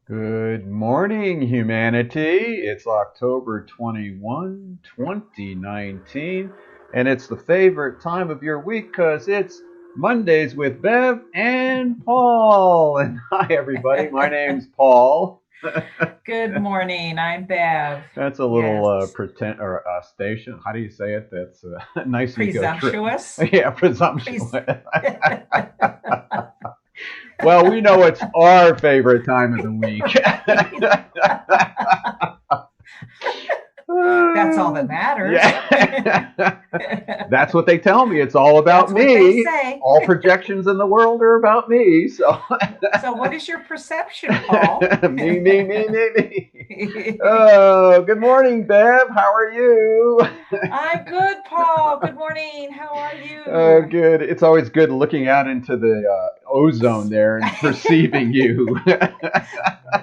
Good morning, humanity. It's October 21, 2019, and it's the favorite time of your week because it's Mondays with Bev and Paul. And hi, everybody. My name's Paul. Good morning. I'm Bev. That's a little Yes. pretend or station. How do you say it? That's a nice ego trip. Presumptuous. Yeah, presumptuous. Pres- Well, we know it's our favorite time of the week. right. That's all that matters. Yeah. That's what they tell me. It's all about That's what they me. say. All projections in the world are about me. So So, what is your perception, Paul? me, me, me, me, me. Oh, good morning, Bev. How are you? I'm good, Paul. Good morning. How are Oh, you? good. It's always good looking out into the ozone there and perceiving you.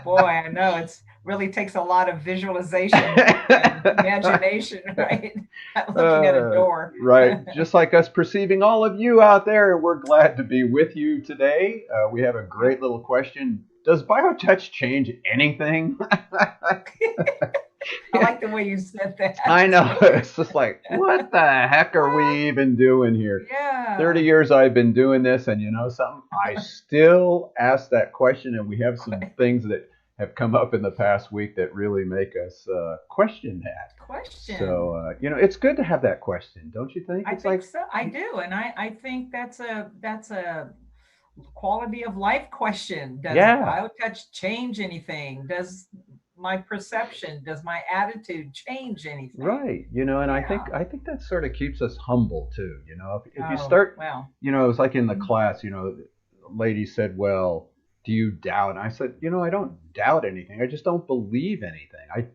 Boy, I know it's really takes a lot of visualization and imagination, right? I'm looking at a door. Right. Just like us perceiving all of you out there, we're glad to be with you today. We have a Yep. great little question. Does BioTouch change anything? I like the way you said I that. know. It's just like, what the heck are What? we even doing here? 30 Yeah. years I've been doing this, and you know something? I still ask that question, and we have some things that have come up in the past week that really make us question that. So, Question. it's good to have that question, don't you think? I It's think like, so. I do, and I think that's a quality of life question. Does yeah, biotouch change anything? Does my perception, does my attitude change anything? right. And I think Yeah. I think that sort of keeps us humble too. If you Oh, start, well. it was like in the Mhm. class, a lady said, "Well, do you doubt?" And I said, I don't doubt anything. I just don't believe anything. I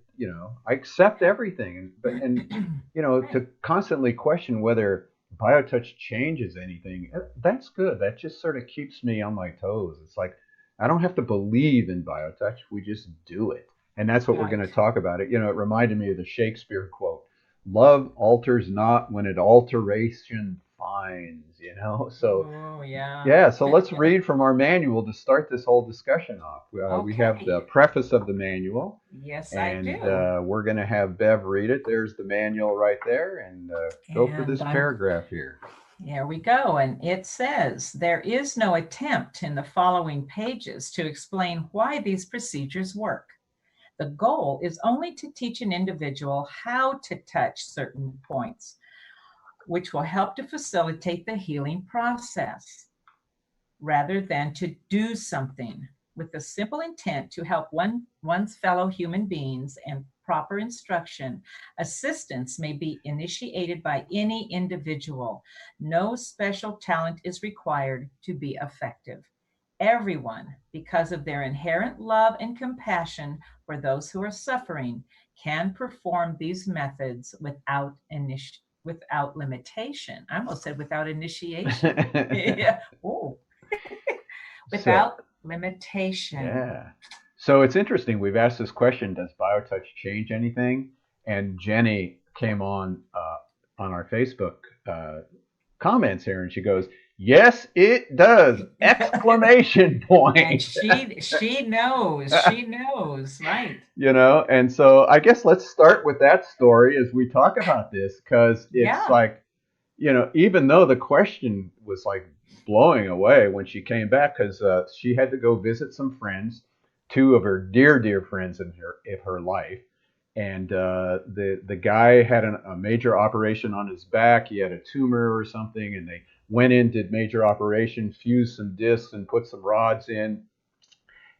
accept Yeah. everything, and Right. to constantly question whether BioTouch changes anything, that's good. That just sort of keeps me on my toes. It's like I don't have to believe in BioTouch. We just do it. And that's what we're going Right. to talk about. It reminded me of the Shakespeare quote: "Love alters not when it alteration finds." So Oh, yeah. yeah. So let's read from our manual to start this whole discussion off. We have Okay. the preface of the manual, Yes, I and do. we're going to have Bev read it. There's the manual right there, and go for And this I'm paragraph here. Here we go. And it says there is no attempt in the following pages to explain why these procedures work. The goal is only to teach an individual how to touch certain points, which will help to facilitate the healing process rather than to do something with the simple intent to help one's fellow human beings and proper instruction. Assistance may be initiated by any individual. No special talent is required to be effective. Everyone, because of their inherent love and compassion for those who are suffering, can perform these methods without limitation. I almost said without initiation. Yeah. Oh, So without limitation. yeah. So it's interesting. We've asked this question: does BioTouch change anything? And Jenny came on our Facebook comments here, and she goes, "Yes, it does!" Exclamation And point. she knows. She knows, right? And so I guess let's start with that story as we talk about this, because it's Yeah. like, even though the question was like blowing away when she came back, because she had to go visit some friends, two of her dear, dear friends in her life, and the guy had a major operation on his back. He had a tumor or something, and they went in, did major operation, fused some discs, and put some rods in,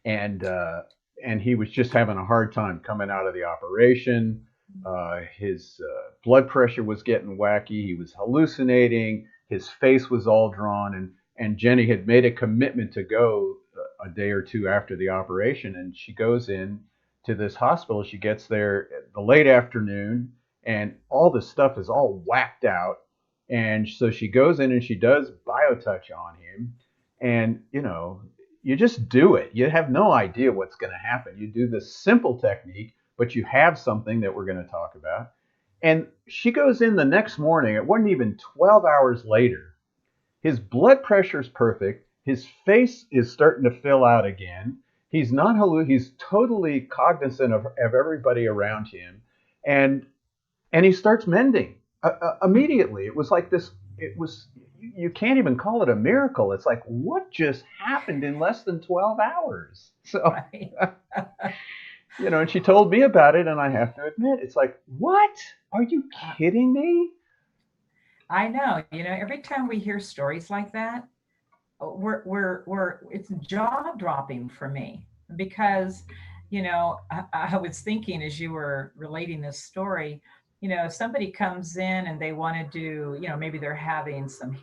and he was just having a hard time coming out of the operation. His blood pressure was getting wacky. He was hallucinating. His face was all drawn, and Jenny had made a commitment to go a day or two after the operation, and she goes in to this hospital. She gets there the late afternoon, and all the stuff is all whacked out. And so she goes in and she does BioTouch on him, and you just do it. You have no idea what's going to happen. You do this simple technique, but you have something that we're going to talk about. And she goes in the next morning. It wasn't even 12 hours later. His blood pressure is perfect. His face is starting to fill out again. He's not he's totally cognizant of everybody around him, and he starts mending immediately. It was like this. It was, you can't even call it a miracle. It's like, what just happened in less than 12 hours? So, Right. and she told me about it, and I have to admit, it's like, what? Are you Uh, kidding me? I know. Every time we hear stories like that, it's jaw dropping for me because, I was thinking as you were relating this story, if somebody comes in and they want to do, maybe they're having some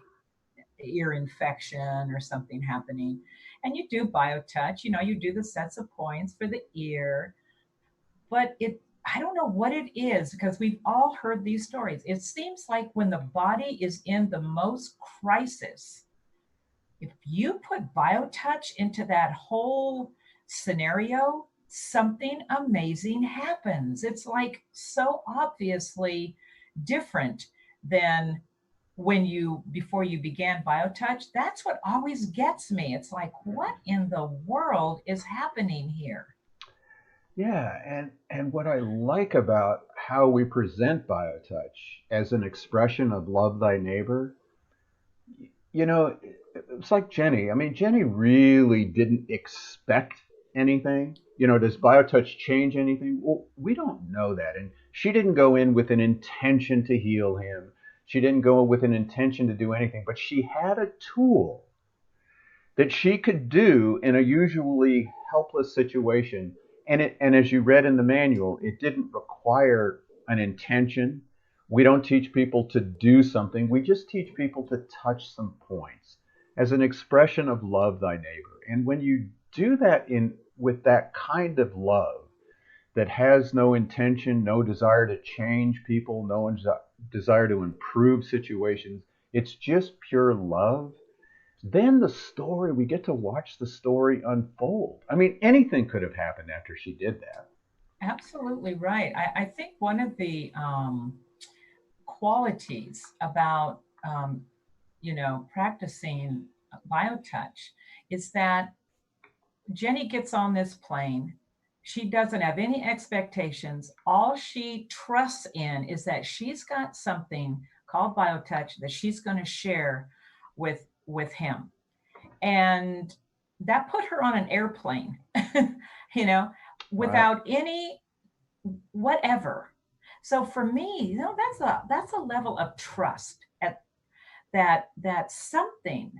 ear infection or something happening, and you do biotouch, you do the sets of points for the ear, but I don't know what it is because we've all heard these stories. It seems like when the body is in the most crisis, if you put biotouch into that whole scenario, something amazing happens. It's like so obviously different than when you before you began biotouch. That's what always gets me. It's like, what in the world is happening here? Yeah, and what I like about how we present BioTouch as an expression of love thy neighbor, you know, it's like Jenny. I mean, Jenny really didn't expect anything. Does BioTouch change anything? Well, we don't know that. And she didn't go in with an intention to heal him. She didn't go with an intention to do anything, but she had a tool that she could do in a usually helpless situation. And as you read in the manual, it didn't require an intention. We don't teach people to do something. We just teach people to touch some points as an expression of love thy neighbor. And when you do that in with that kind of love that has no intention, no desire to change people, no desire to improve situations, it's just pure love. Then the story, we get to watch the story unfold. I mean, anything could have happened after she did that. Absolutely right. I think one of the qualities about practicing biotouch is that Jenny gets on this plane. She doesn't have any expectations. All she trusts in is that she's got something called biotouch that she's going to share with him. And that put her on an airplane, you know, Right. without any whatever. So for me, that's a level of trust at that something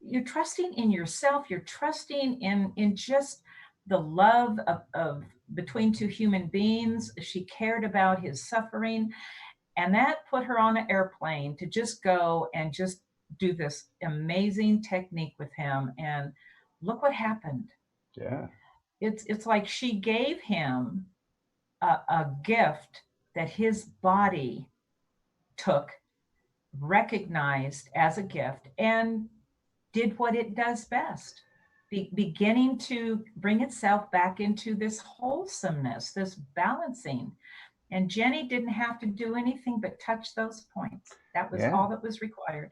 you're trusting in yourself, you're trusting in just the love of between two human beings. She cared about his suffering, and that put her on an airplane to just go and just do this amazing technique with him. And look what happened. Yeah. It's like she gave him a gift that his body took, recognized as a gift, and did what it does best, beginning to bring itself back into this wholesomeness, this balancing. And Jenny didn't have to do anything but touch those points. That was Yeah. all that was required.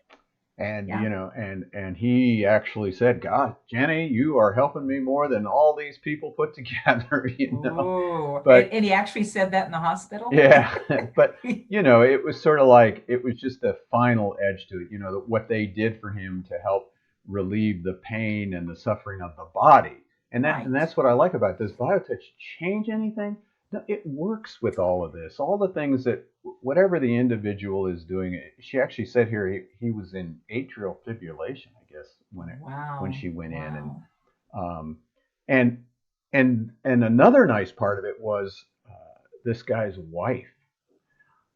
And Yeah. and he actually said, "God, Jenny, you are helping me more than all these people put together." Ooh. And, But and he actually said that in the hospital. yeah, but it was sort of like it was just a final edge to it. What they did for him to help relieve the pain and the suffering of the body, and Right. that's what I like about this. Biotouch change anything? No, it works with all of this, all the things that whatever the individual is doing. She actually said here he was in atrial fibrillation, I guess, when Wow. she went in, Wow. um, and and another nice part of it was this guy's wife.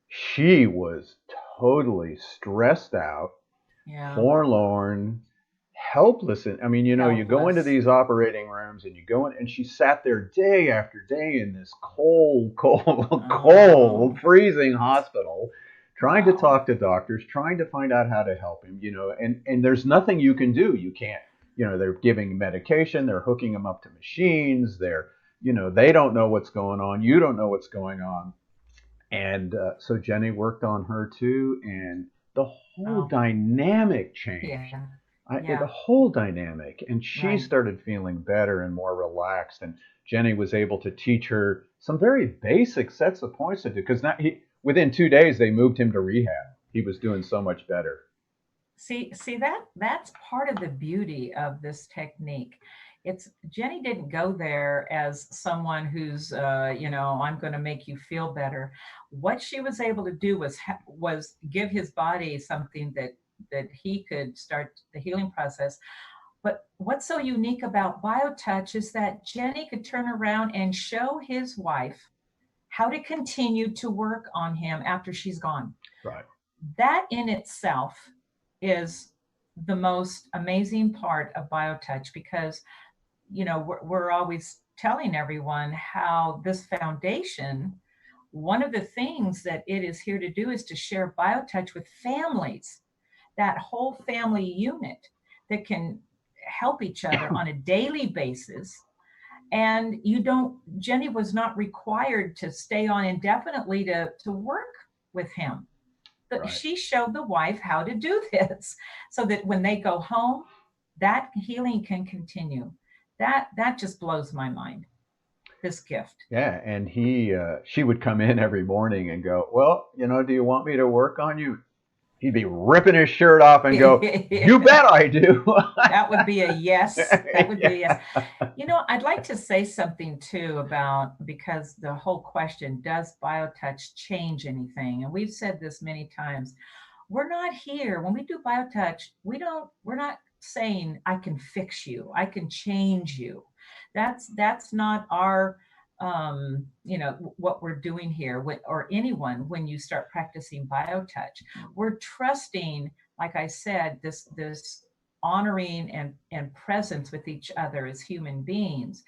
She was totally stressed out, Yeah. forlorn, helpless. And I mean, you go into Helpless. these operating rooms and you go in, and she sat there day after day in this cold, cold, Oh, cold, freezing hospital, trying to wow. talk to doctors, trying to find out how to help him. And there's nothing you can do. You can't. They're giving medication, they're hooking him up to machines, they don't know what's going on. You don't know what's going on. And so Jenny worked on her too, and the whole Oh, dynamic changed. yeah. The Yeah, whole dynamic, and she right. started feeling better and more relaxed. And Jenny was able to teach her some very basic sets of points to do because now within 2 days they moved him to rehab. He was doing so much better. See that's part of the beauty of this technique. It's Jenny didn't go there as someone who's I'm going to make you feel better. What she was able to do was give his body something that he could start the healing process. But what's so unique about BioTouch is that Jenny could turn around and show his wife how to continue to work on him after she's gone. Right. That in itself is the most amazing part of BioTouch because we're always telling everyone how this foundation, one of the things that it is here to do is to share BioTouch with families, that whole family unit that can help each other on a daily basis. And you don't Jenny was not required to stay on indefinitely to work with him. Right. She showed the wife how to do this so that when they go home, that healing can continue. That just blows my mind, this gift. Yeah, and she would come in every morning and go, "Well, do you want me to work on you?" He'd be ripping his shirt off and go, "You bet I do." That would be a yes. That would be a yes. Yeah. I'd like to say something too about, because the whole question, does BioTouch change anything? And we've said this many times. We're not here when we do BioTouch. We're not saying I can fix you, I can change you. That's not our what we're doing here or anyone. When you start practicing BioTouch, we're trusting, like I said, this honoring and presence with each other as human beings.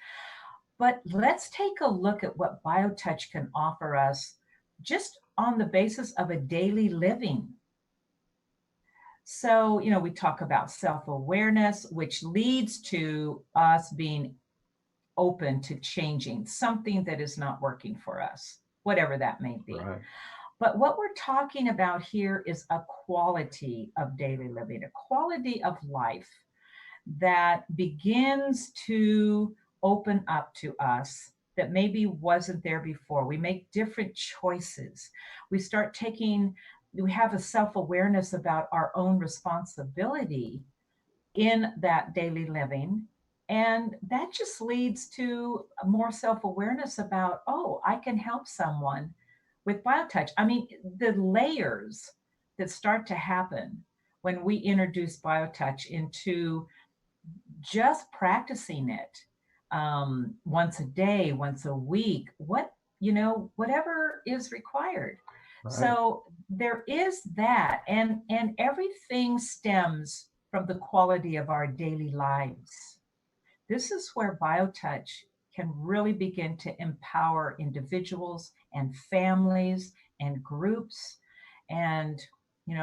But let's take a look at what BioTouch can offer us just on the basis of a daily living. So, we talk about self awareness, which leads to us being open to changing something that is not working for us, whatever that may be. Right. But what we're talking about here is a quality of daily living, a quality of life that begins to open up to us that maybe wasn't there before. We make different choices. We start taking, we have a self awareness about our own responsibility in that daily living. And that just leads to more self awareness about, oh, I can help someone with BioTouch. I mean, the layers that start to happen when we introduce BioTouch into just practicing it once a day, once a week, whatever is required. Right. So there is that, and everything stems from the quality of our daily lives. This is where BioTouch can really begin to empower individuals and families and groups. And,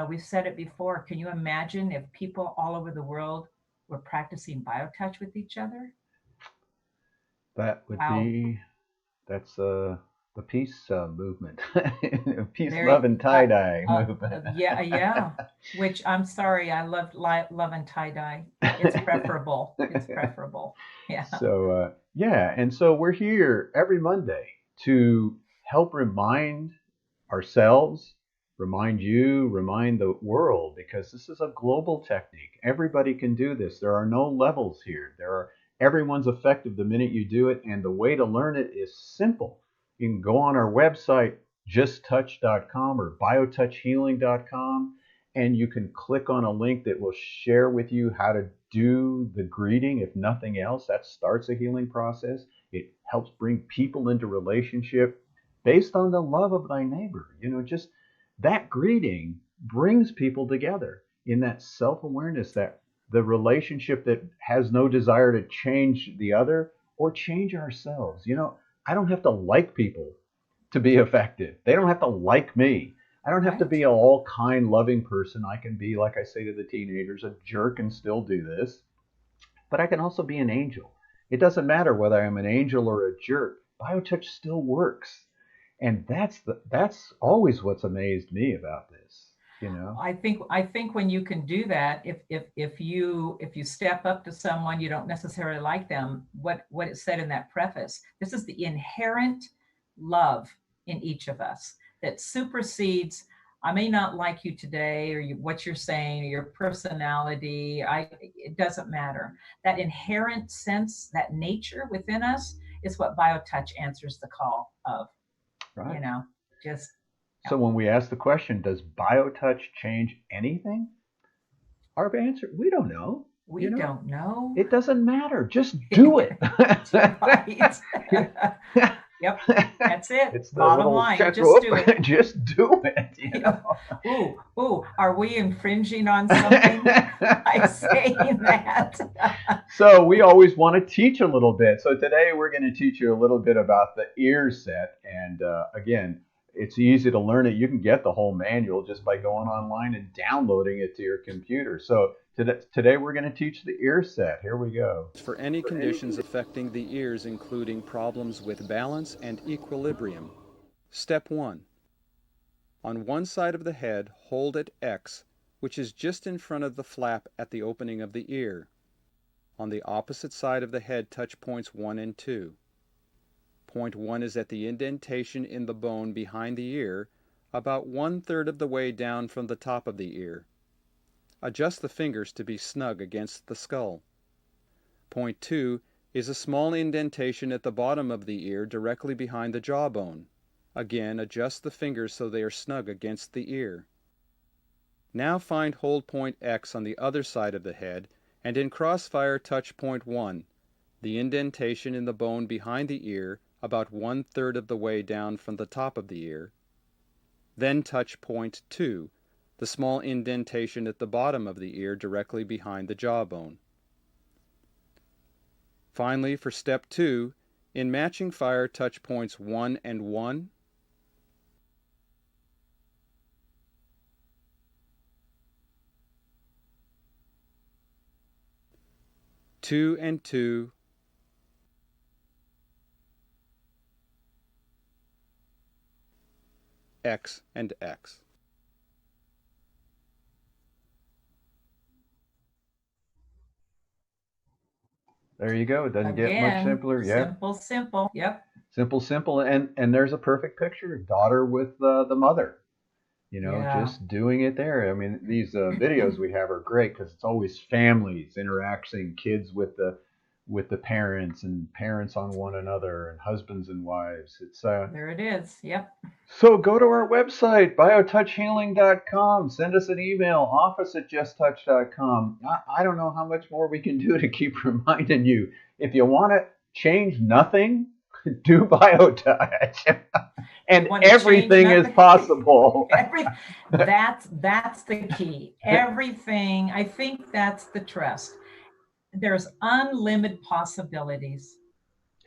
we've said it before. Can you imagine if people all over the world were practicing BioTouch with each other? That would Wow. be that's the peace movement, peace, love, Very, and tie dye movement. yeah, yeah. Which I'm sorry, I love and tie dye. It's preferable. It's preferable. Yeah. So yeah, and so we're here every Monday to help remind ourselves, remind you, remind the world, because this is a global technique. Everybody can do this. There are no levels here. Everyone's effective the minute you do it, and the way to learn it is simple. You can go on our website, justtouch.com or biotouchhealing.com, and you can click on a link that will share with you how to do the greeting. If nothing else, that starts a healing process. It helps bring people into relationship based on the love of thy neighbor. Just that greeting brings people together in that self awareness, that the relationship that has no desire to change the other or change ourselves. I don't have to like people to be effective. They don't have to like me. I don't have to Right. be an all kind, loving person. I can be, like I say to the teenagers, a jerk and still do this. But I can also be an angel. It doesn't matter whether I'm an angel or a jerk. BioTouch still works. And that's always what's amazed me about this. you know. I think when you can do that, if you step up to someone you don't necessarily like them, what it said in that preface, this is the inherent love in each of us that supersedes. I may not like you today, or what you're saying, or your personality. It doesn't matter. That inherent sense, that nature within us, is what BioTouch answers the call of. You Right. know, just So when we ask the question, does BioTouch change anything? Our answer, we don't know. You we know, don't know. it doesn't matter. Just do it. Right. Yep. That's it. It's the Bottom little line. Just central. do it. Just do it. You know. Ooh, are we infringing on something by saying that? So we always want to teach a little bit. So today we're going to teach you a little bit about the ear set. And again, it's easy to learn it. You can get the whole manual just by going online and downloading it to your computer. So today we're going to teach the ear set. Here we go. For any conditions affecting the ears, including problems with balance and equilibrium. Step 1. On one side of the head, hold at X, which is just in front of the flap at the opening of the ear. On the opposite side of the head, touch points 1 and 2. Point 1 is at the indentation in the bone behind the ear, about 1/3 of the way down from the top of the ear. Adjust the fingers to be snug against the skull. Point 2 is a small indentation at the bottom of the ear directly behind the jawbone. Again, adjust the fingers so they are snug against the ear. Now find hold point X on the other side of the head, and in crossfire touch point 1, the indentation in the bone behind the ear, about 1/3 of the way down from the top of the ear. Then touch point 2, the small indentation at the bottom of the ear directly behind the jawbone. Finally, for step 2, in matching fire, touch points 1 and 1, 2 and 2, X and X. There you go. It doesn't get much Again, simpler. Yeah. simple. Yep. Simple. And there's a perfect picture. Daughter with the mother. You know, Yeah. just doing it there. I mean, these videos we have are great because it's always families interacting, kids with the parents, and parents on one another, and husbands and wives. It's There it is. Yep. So go to our website, biotouchhealing.com. Send us an email, office@justtouch.com. I don't know how much more we can do to keep reminding you. If you want to change nothing, do BioTouch. And everything is possible. That's the key. Everything. I think that's the trust. There's unlimited possibilities.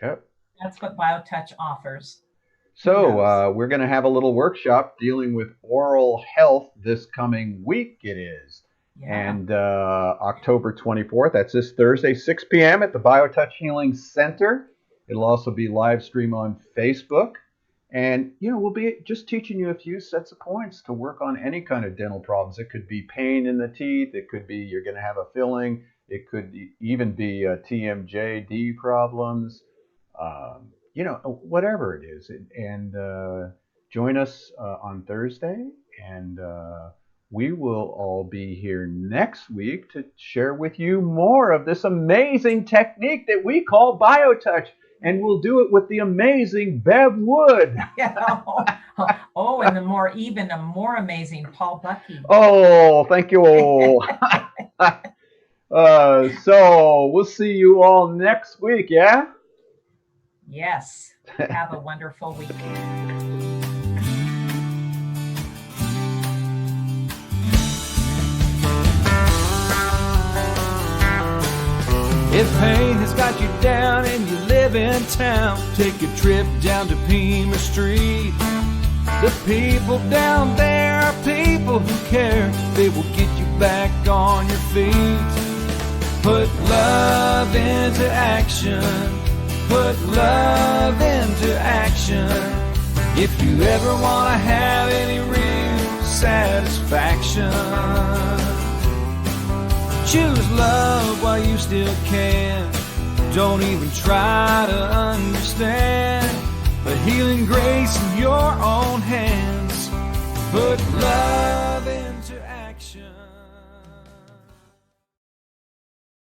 Yep. That's what BioTouch offers. So we're going to have a little workshop dealing with oral health this coming week. It is. Yeah. And October 24th, that's this Thursday, 6 p.m. at the BioTouch Healing Center. It'll also be live stream on Facebook. And, you know, we'll be just teaching you a few sets of points to work on any kind of dental problems. It could be pain in the teeth. It could be you're going to have a filling. It could even be TMJD problems. You know, whatever it is. And join us on Thursday. And we will all be here next week to share with you more of this amazing technique that we call BioTouch. And we'll do it with the amazing Bev Wood. Yeah. Oh, and a more amazing Paul Bucky. Oh, thank you all. So we'll see you all next week, yeah? Yes. Have a wonderful week. If pain has got you down and you live in town, take a trip down to Pima Street. The people down there are people who care. They will get you back on your feet. Put love into action. Put love into action. If you ever want to have any real satisfaction. Choose love while you still can. Don't even try to understand the healing grace in your own hands. Put love